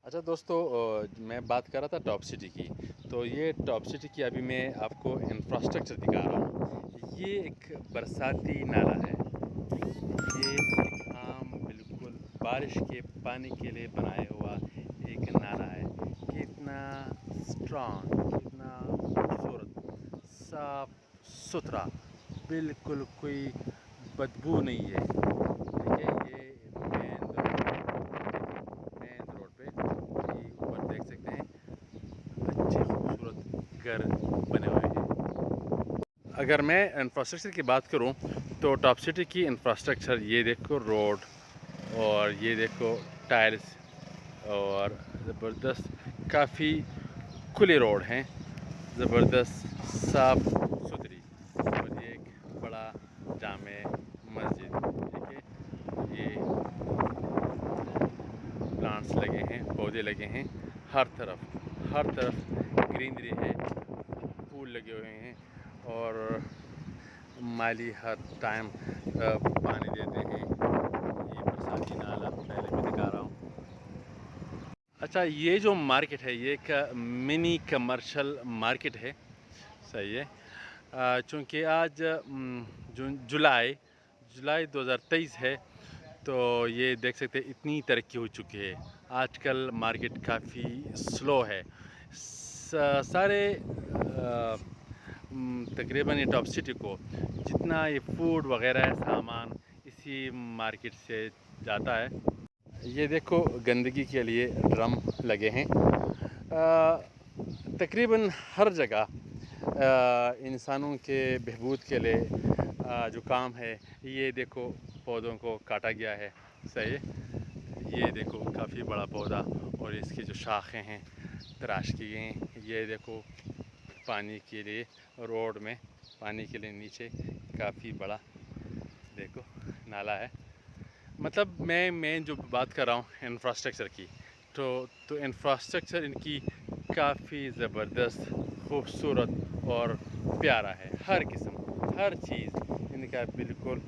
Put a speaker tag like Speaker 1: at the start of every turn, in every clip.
Speaker 1: اچھا دوستو، میں بات کر رہا تھا ٹاپ سٹی کی. تو یہ ٹاپ سٹی کی ابھی میں آپ کو انفراسٹرکچر دکھا رہا ہوں. یہ ایک برساتی نالا ہے. یہ ایک عام بالکل بارش کے پانی کے لیے بنایا ہوا ایک نالا ہے. کتنا اسٹرانگ، کتنا خوبصورت، صاف ستھرا، بالکل کوئی بدبو نہیں ہے. ٹھیک ہے. یہ مین روڈ پہ یہ اوپر دیکھ سکتے ہیں اچھے خوبصورت گھر بنے ہوئے ہیں. اگر میں انفراسٹرکچر کی بات کروں تو ٹاپ سٹی کی انفراسٹرکچر یہ دیکھو روڈ، اور یہ دیکھو ٹائلز، اور زبردست کافی کھلے روڈ ہیں، زبردست صاف ستھری. اور یہ ایک بڑا جامع مسجد. ٹھیک ہے. یہ پلانٹس لگے ہیں، پودے لگے ہیں، ہر طرف گرینری ہے، پھول لگے ہوئے ہیں، اور مالی ہر ٹائم پانی دیتے ہیں. یہ برساتی نالا پہلے بھی دکھا رہا ہوں. اچھا، یہ جو مارکیٹ ہے یہ ایک منی کمرشل مارکیٹ ہے. صحیح ہے. چونکہ آج جولائی 2023 ہے، تو یہ دیکھ سکتے اتنی ترقی ہو چکی ہے. آج کل مارکیٹ کافی سلو ہے. سارے تقریباً یہ ٹاپ سٹی کو جتنا یہ فوڈ وغیرہ ہے سامان اسی مارکیٹ سے جاتا ہے. یہ دیکھو گندگی کے لیے ڈرم لگے ہیں تقریباً ہر جگہ. انسانوں کے بہبود کے لیے جو کام ہے، یہ دیکھو پودوں کو کاٹا گیا ہے. صحیح ہے. یہ دیکھو کافی بڑا پودا، اور اس کی جو شاخیں ہیں تراش کی گئی ہیں. یہ دیکھو پانی کے لیے روڈ میں پانی کے لیے نیچے کافی بڑا دیکھو نالا ہے. مطلب میں جو بات کر رہا ہوں انفراسٹرکچر کی، تو انفراسٹرکچر ان کی کافی زبردست، خوبصورت اور پیارا ہے. ہر قسم، ہر چیز ان کا بالکل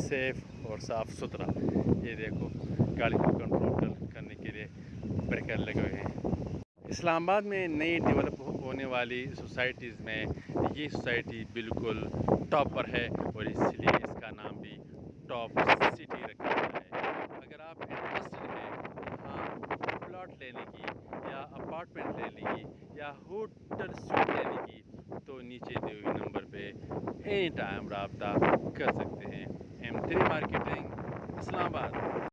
Speaker 1: سیف اور صاف ستھرا. یہ دیکھو گاڑی کو کنٹرول کرنے کے لیے بریکر لگے ہوئے ہیں. اسلام آباد میں نئی ڈیولپ ہونے والی سوسائٹیز میں یہ سوسائٹی بالکل ٹاپ پر ہے، اور اس لیے اس کا نام بھی ٹاپ سٹی رکھا گیا ہے. اگر آپ انٹرسٹڈ ہیں یہاں پلاٹ لینے کی، یا اپارٹمنٹ لینے کی، یا ہوٹل سوٹ لینے کی، تو نیچے دیے ہوئے نمبر پہ اینی ٹائم رابطہ کر سکتے ہیں. M3 مارکیٹنگ، اسلام آباد.